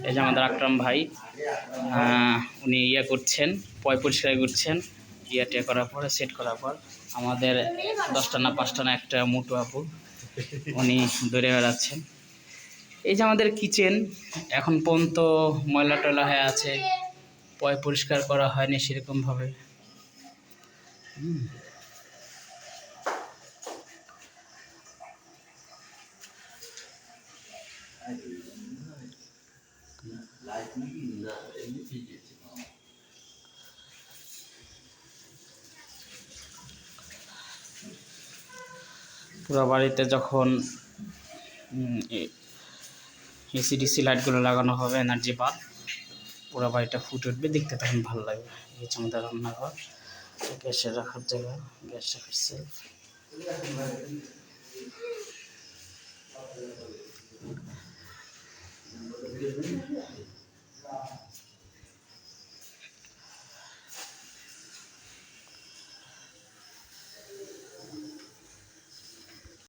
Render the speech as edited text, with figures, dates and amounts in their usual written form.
এই যে আমাদের আকরাম ভাই, উনি ইয়ে করছেন, পরিষ্কার করছেন। টিয়া করার পরে সেট করার পর আমাদের 10টা না 5টা না একটা মোটু আপু উনি দৌড়ে বেড়াচ্ছেন। এই যে আমাদের কিচেন এখন পর্যন্ত ময়লা টয়লা হয়ে আছে, পরিষ্কার করা হয়নি সেরকমভাবে। পুরো বাড়িতে যখন এসিডিসি লাইটগুলো লাগানো হবে, এনার্জি বাল্ব, পুরো বাড়িটা ফুটে উঠবে, দেখতে তখন ভালো লাগবে। এই হচ্ছে আমাদের রান্নাঘর, গ্যাসের রাখার জায়গা, গ্যাস রাখার সেলফ।